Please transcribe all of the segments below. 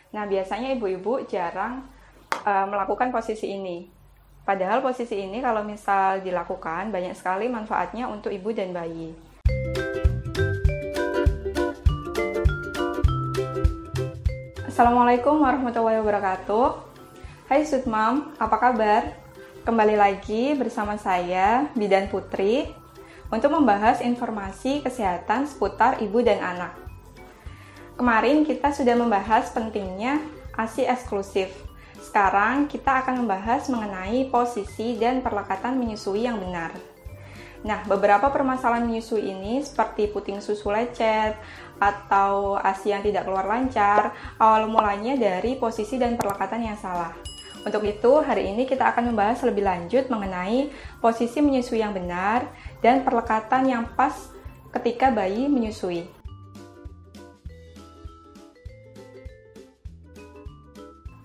Nah, biasanya ibu-ibu jarang melakukan posisi ini. Padahal posisi ini kalau misal dilakukan, banyak sekali manfaatnya untuk ibu dan bayi. Assalamualaikum warahmatullahi wabarakatuh. Hai Sweet Mom, apa kabar? Kembali lagi bersama saya, Bidan Putri, untuk membahas informasi kesehatan seputar ibu dan anak. Kemarin kita sudah membahas pentingnya ASI eksklusif. Sekarang kita akan membahas mengenai posisi dan perlekatan menyusui yang benar. Nah, beberapa permasalahan menyusui ini seperti puting susu lecet atau ASI yang tidak keluar lancar, awal mulanya dari posisi dan perlekatan yang salah. Untuk itu, hari ini kita akan membahas lebih lanjut mengenai posisi menyusui yang benar dan perlekatan yang pas ketika bayi menyusui.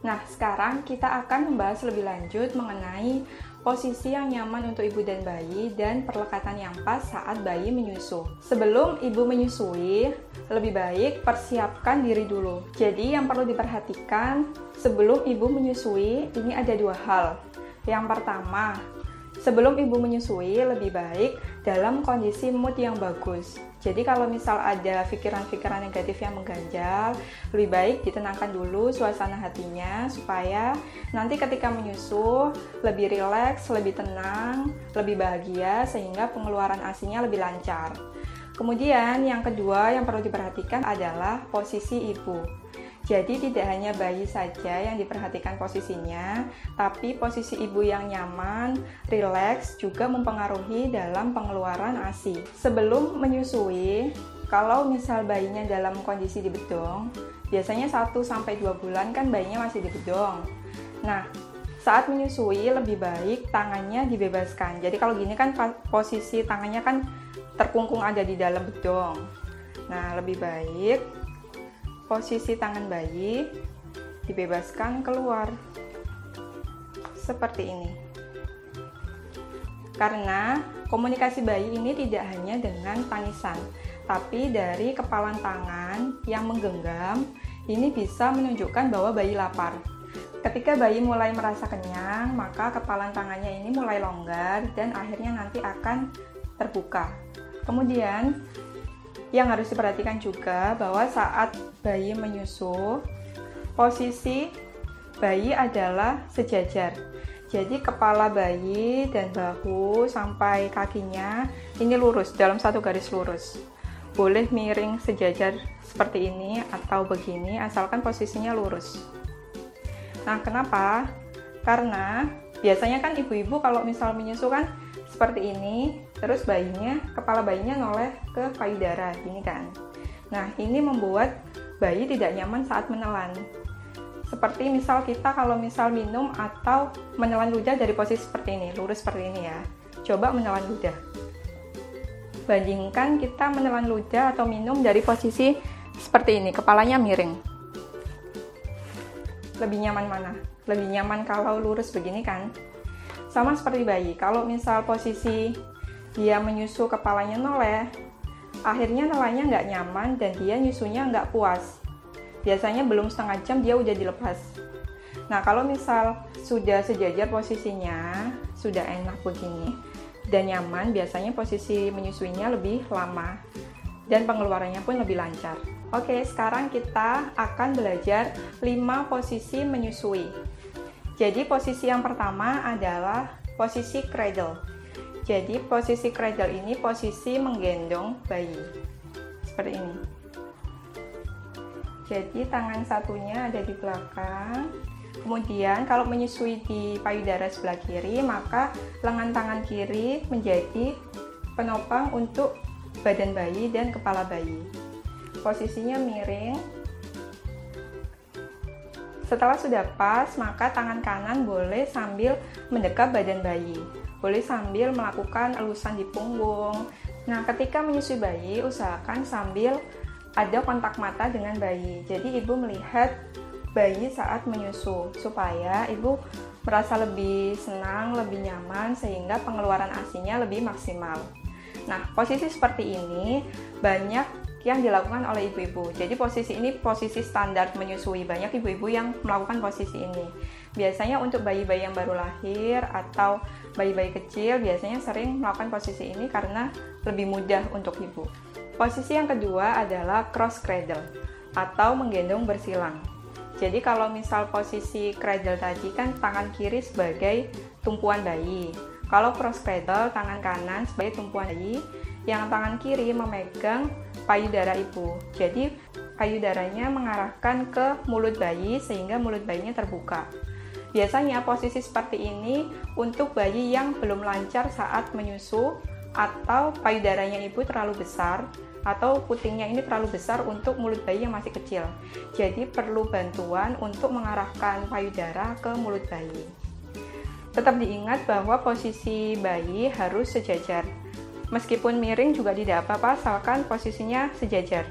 Nah, sekarang kita akan membahas lebih lanjut mengenai posisi yang nyaman untuk ibu dan bayi dan perlekatan yang pas saat bayi menyusu. Sebelum ibu menyusui, lebih baik persiapkan diri dulu. Jadi yang perlu diperhatikan sebelum ibu menyusui, ini ada dua hal. Yang pertama, sebelum ibu menyusui, lebih baik dalam kondisi mood yang bagus. Jadi kalau misal ada pikiran-pikiran negatif yang mengganjal, lebih baik ditenangkan dulu suasana hatinya supaya nanti ketika menyusu lebih rileks, lebih tenang, lebih bahagia sehingga pengeluaran ASI-nya lebih lancar. Kemudian yang kedua yang perlu diperhatikan adalah posisi ibu. Jadi tidak hanya bayi saja yang diperhatikan posisinya, tapi posisi ibu yang nyaman, rileks juga mempengaruhi dalam pengeluaran ASI. Sebelum menyusui, kalau misal bayinya dalam kondisi di bedong, biasanya 1-2 bulan kan bayinya masih di bedong. Nah, saat menyusui lebih baik tangannya dibebaskan. Jadi kalau gini kan posisi tangannya kan terkungkung ada di dalam bedong. Nah, lebih baik posisi tangan bayi dibebaskan keluar seperti ini. Karena komunikasi bayi ini tidak hanya dengan tangisan, tapi dari kepalan tangan yang menggenggam ini bisa menunjukkan bahwa bayi lapar. Ketika bayi mulai merasa kenyang, maka kepalan tangannya ini mulai longgar dan akhirnya nanti akan terbuka. Kemudian yang harus diperhatikan juga bahwa saat bayi menyusu, posisi bayi adalah sejajar. Jadi kepala bayi dan bahu sampai kakinya ini lurus dalam satu garis lurus. Boleh miring sejajar seperti ini atau begini asalkan posisinya lurus. Nah, kenapa? Karena biasanya kan ibu-ibu kalau misal menyusu kan seperti ini, terus kepala bayinya noleh ke payudara, gini kan. Nah, ini membuat bayi tidak nyaman saat menelan. Seperti misal kita kalau misal minum atau menelan ludah dari posisi seperti ini, lurus seperti ini ya. Coba menelan ludah. Bandingkan kita menelan ludah atau minum dari posisi seperti ini, kepalanya miring. Lebih nyaman mana? Lebih nyaman kalau lurus begini kan? Sama seperti bayi, kalau misal posisi dia menyusu kepalanya noleh, akhirnya nelannya nggak nyaman dan dia nyusunya nggak puas. Biasanya belum setengah jam dia udah dilepas. Nah, kalau misal sudah sejajar posisinya, sudah enak begini dan nyaman, biasanya posisi menyusuinya lebih lama dan pengeluarannya pun lebih lancar. Oke, sekarang kita akan belajar 5 posisi menyusui. Jadi posisi yang pertama adalah posisi cradle. Jadi posisi cradle ini posisi menggendong bayi. Seperti ini. Jadi tangan satunya ada di belakang. Kemudian kalau menyusui di payudara sebelah kiri, maka lengan tangan kiri menjadi penopang untuk badan bayi dan kepala bayi. Posisinya miring. Setelah sudah pas, maka tangan kanan boleh sambil mendekap badan bayi. Boleh sambil melakukan elusan di punggung. Nah, ketika menyusui bayi, usahakan sambil ada kontak mata dengan bayi. Jadi, ibu melihat bayi saat menyusu, supaya ibu merasa lebih senang, lebih nyaman, sehingga pengeluaran ASI-nya lebih maksimal. Nah, posisi seperti ini banyak yang dilakukan oleh ibu-ibu. Jadi posisi ini posisi standar menyusui. Banyak ibu-ibu yang melakukan posisi ini. Biasanya untuk bayi-bayi yang baru lahir atau bayi-bayi kecil biasanya sering melakukan posisi ini karena lebih mudah untuk ibu. Posisi yang kedua adalah cross cradle atau menggendong bersilang. Jadi kalau misal posisi cradle tadi kan tangan kiri sebagai tumpuan bayi. Kalau cross cradle, tangan kanan sebagai tumpuan bayi, yang tangan kiri memegang payudara ibu. Jadi payudaranya mengarahkan ke mulut bayi sehingga mulut bayinya terbuka. Biasanya posisi seperti ini untuk bayi yang belum lancar saat menyusu atau payudaranya ibu terlalu besar atau putingnya ini terlalu besar untuk mulut bayi yang masih kecil. Jadi perlu bantuan untuk mengarahkan payudara ke mulut bayi. Tetap diingat bahwa posisi bayi harus sejajar. Meskipun miring juga tidak apa-apa, asalkan posisinya sejajar.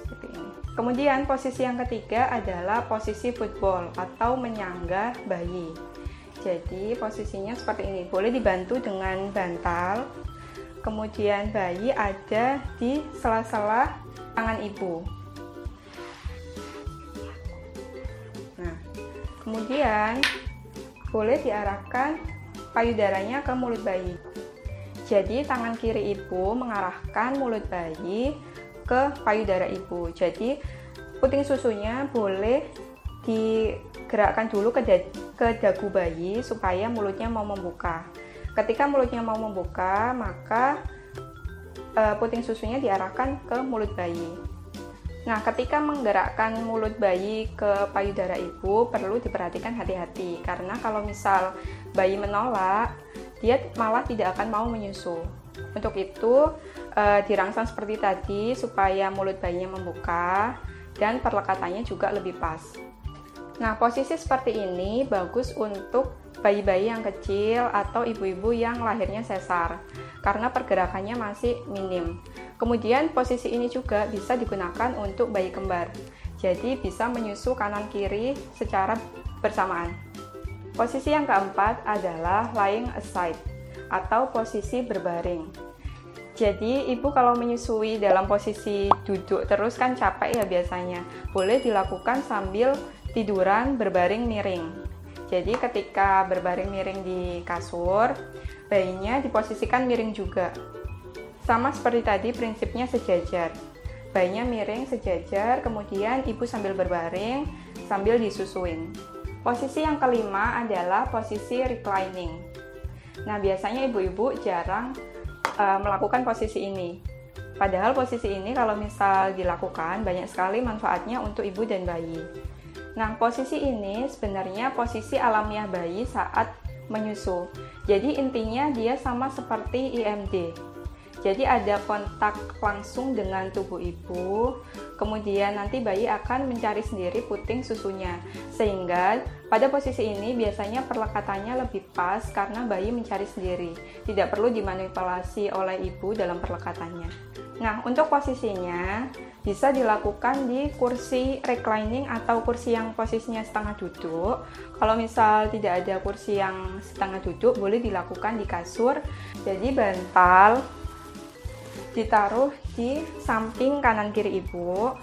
Seperti ini. Kemudian posisi yang ketiga adalah posisi football atau menyangga bayi. Jadi posisinya seperti ini. Boleh dibantu dengan bantal. Kemudian bayi ada di sela-sela tangan ibu. Nah, kemudian boleh diarahkan payudaranya ke mulut bayi. Jadi tangan kiri ibu mengarahkan mulut bayi ke payudara ibu. Jadi puting susunya boleh digerakkan dulu ke dagu bayi supaya mulutnya mau membuka. Ketika mulutnya mau membuka, maka puting susunya diarahkan ke mulut bayi. Nah, ketika menggerakkan mulut bayi ke payudara ibu, perlu diperhatikan hati-hati. Karena kalau misal bayi menolak, dia malah tidak akan mau menyusu. Untuk itu, dirangsang seperti tadi supaya mulut bayinya membuka dan perlekatannya juga lebih pas. Nah, posisi seperti ini bagus untuk bayi-bayi yang kecil atau ibu-ibu yang lahirnya sesar karena pergerakannya masih minim. Kemudian posisi ini juga bisa digunakan untuk bayi kembar. Jadi bisa menyusu kanan kiri secara bersamaan. Posisi yang keempat adalah lying aside atau posisi berbaring. Jadi ibu kalau menyusui dalam posisi duduk terus kan capek ya biasanya. Boleh dilakukan sambil tiduran berbaring miring. Jadi ketika berbaring miring di kasur, bayinya diposisikan miring juga. Sama seperti tadi prinsipnya sejajar. Bayinya miring sejajar, kemudian ibu sambil berbaring sambil disusuin. Posisi yang kelima adalah posisi reclining. Nah, biasanya ibu-ibu jarang melakukan posisi ini. Padahal posisi ini kalau misal dilakukan, banyak sekali manfaatnya untuk ibu dan bayi. Nah, posisi ini sebenarnya posisi alamiah bayi saat menyusu. Jadi intinya dia sama seperti IMD. Jadi ada kontak langsung dengan tubuh ibu, kemudian nanti bayi akan mencari sendiri puting susunya. Sehingga pada posisi ini biasanya perlekatannya lebih pas karena bayi mencari sendiri. Tidak perlu dimanipulasi oleh ibu dalam perlekatannya. Nah, untuk posisinya bisa dilakukan di kursi reclining atau kursi yang posisinya setengah duduk. Kalau misal tidak ada kursi yang setengah duduk, boleh dilakukan di kasur. Jadi bantal ditaruh di samping kanan kiri ibu.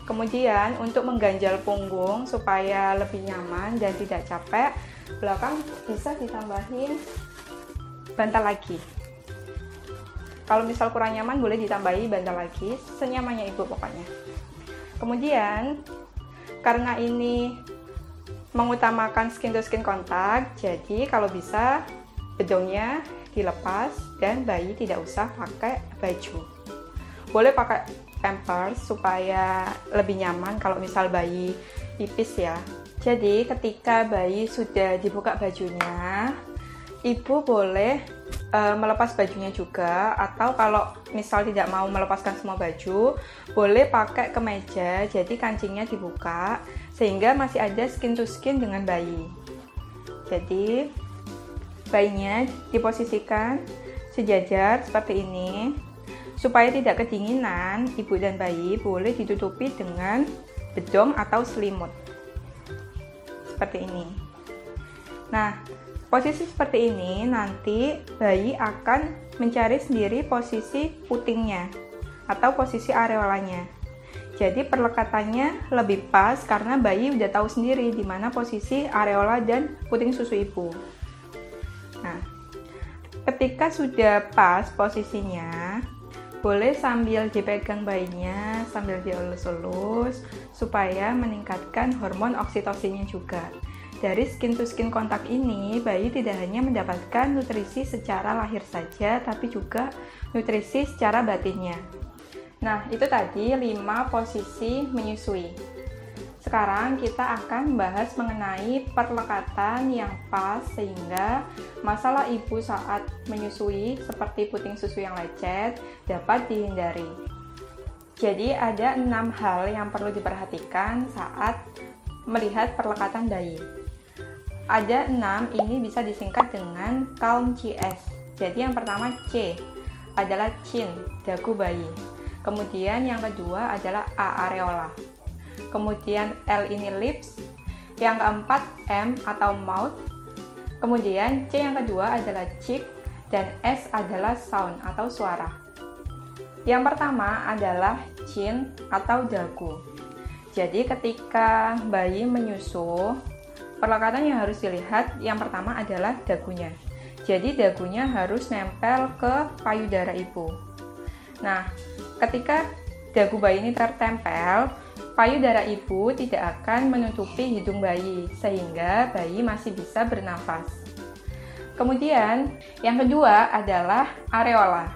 Kemudian untuk mengganjal punggung supaya lebih nyaman dan tidak capek, belakang bisa ditambahin bantal lagi. Kalau misal kurang nyaman boleh ditambahi bantal lagi, senyamannya ibu pokoknya. Kemudian karena ini mengutamakan skin to skin kontak, jadi kalau bisa bedongnya dilepas dan bayi tidak usah pakai baju. Boleh pakai pampers supaya lebih nyaman kalau misal bayi pipis ya. Jadi ketika bayi sudah dibuka bajunya, ibu boleh melepas bajunya juga, atau kalau misal tidak mau melepaskan semua baju, boleh pakai kemeja, jadi kancingnya dibuka sehingga masih ada skin to skin dengan bayi. Jadi bayinya diposisikan sejajar seperti ini. Supaya tidak kedinginan, ibu dan bayi boleh ditutupi dengan bedong atau selimut seperti ini. Nah, posisi seperti ini nanti bayi akan mencari sendiri posisi putingnya. atau posisi areolanya. Jadi perlekatannya lebih pas karena bayi udah tahu sendiri di mana posisi areola dan puting susu ibu. Nah, ketika sudah pas posisinya, boleh sambil dipegang bayinya, sambil dielus-elus, supaya meningkatkan hormon oksitosinnya juga. Dari skin to skin kontak ini, bayi tidak hanya mendapatkan nutrisi secara lahir saja, tapi juga nutrisi secara batinnya. Nah, itu tadi 5 posisi menyusui. Sekarang kita akan membahas mengenai perlekatan yang pas sehingga masalah ibu saat menyusui seperti puting susu yang lecet dapat dihindari. Jadi ada 6 hal yang perlu diperhatikan saat melihat perlekatan bayi. Ada 6, ini bisa disingkat dengan kaum CS. Jadi yang pertama C adalah chin, dagu bayi. Kemudian yang kedua adalah A, areola. Kemudian L ini lips, yang keempat M atau mouth, kemudian C yang kedua adalah cheek, dan S adalah sound atau suara. Yang pertama adalah chin atau dagu. Jadi ketika bayi menyusu, perlekatan yang harus dilihat yang pertama adalah dagunya. Jadi dagunya harus nempel ke payudara ibu. Nah, ketika dagu bayi ini tertempel, payudara ibu tidak akan menutupi hidung bayi, sehingga bayi masih bisa bernafas. Kemudian, yang kedua adalah areola.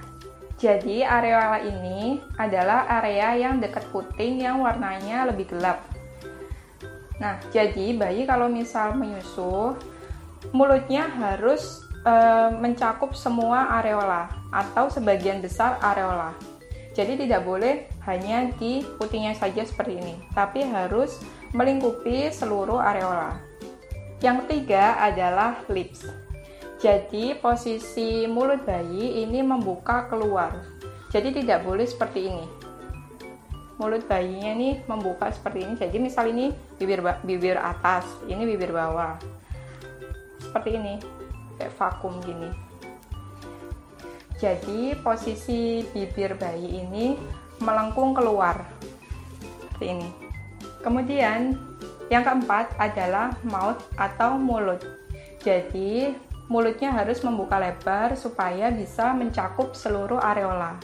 Jadi, areola ini adalah area yang dekat puting yang warnanya lebih gelap. Nah, jadi bayi kalau misal menyusu, mulutnya harus mencakup semua areola atau sebagian besar areola. Jadi tidak boleh hanya di putingnya saja seperti ini, tapi harus melingkupi seluruh areola. Yang ketiga adalah lips. Jadi posisi mulut bayi ini membuka keluar. Jadi tidak boleh seperti ini. Mulut bayinya ini membuka seperti ini. Jadi misal ini bibir atas, ini bibir bawah. Seperti ini, kayak vakum gini. Jadi posisi bibir bayi ini melengkung keluar seperti ini. Kemudian yang keempat adalah mouth atau mulut. Jadi mulutnya harus membuka lebar supaya bisa mencakup seluruh areola.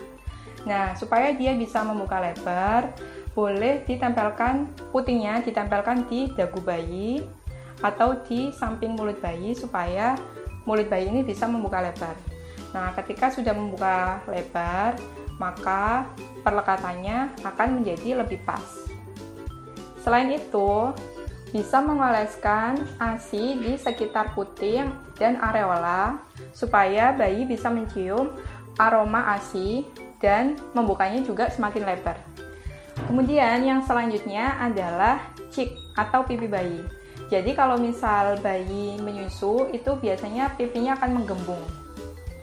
Nah, supaya dia bisa membuka lebar, boleh ditempelkan putingnya ditempelkan di dagu bayi atau di samping mulut bayi supaya mulut bayi ini bisa membuka lebar. Nah, ketika sudah membuka lebar, maka perlekatannya akan menjadi lebih pas. Selain itu, bisa mengoleskan ASI di sekitar puting dan areola supaya bayi bisa mencium aroma ASI dan membukanya juga semakin lebar. Kemudian yang selanjutnya adalah cheek atau pipi bayi. Jadi kalau misal bayi menyusu, itu biasanya pipinya akan menggembung.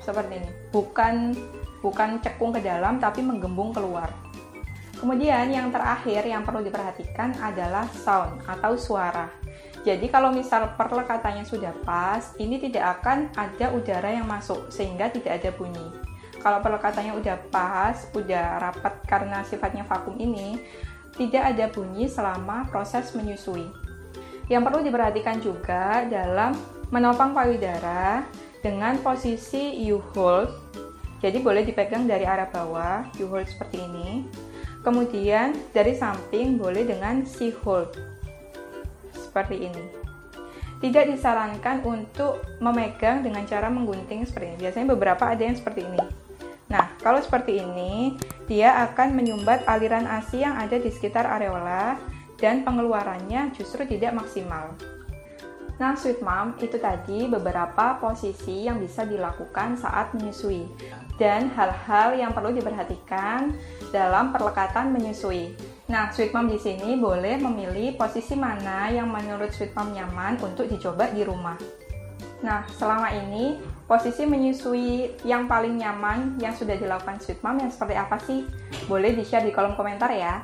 Seperti ini, bukan cekung ke dalam tapi menggembung keluar. Kemudian yang terakhir yang perlu diperhatikan adalah sound atau suara. Jadi kalau misal perlekatannya sudah pas, ini tidak akan ada udara yang masuk sehingga tidak ada bunyi. Kalau perlekatannya udah pas, udah rapat karena sifatnya vakum ini, tidak ada bunyi selama proses menyusui. Yang perlu diperhatikan juga dalam menopang payudara dengan posisi U-hold. Jadi boleh dipegang dari arah bawah, U-hold seperti ini. Kemudian dari samping boleh dengan C-hold seperti ini. Tidak disarankan untuk memegang dengan cara menggunting seperti ini. Biasanya beberapa ada yang seperti ini. Nah, kalau seperti ini, dia akan menyumbat aliran ASI yang ada di sekitar areola dan pengeluarannya justru tidak maksimal. Nah, Sweet Mom, itu tadi beberapa posisi yang bisa dilakukan saat menyusui dan hal-hal yang perlu diperhatikan dalam perlekatan menyusui. Nah, Sweet Mom di sini boleh memilih posisi mana yang menurut Sweet Mom nyaman untuk dicoba di rumah. Nah, selama ini posisi menyusui yang paling nyaman yang sudah dilakukan Sweet Mom yang seperti apa sih? Boleh di-share di kolom komentar ya.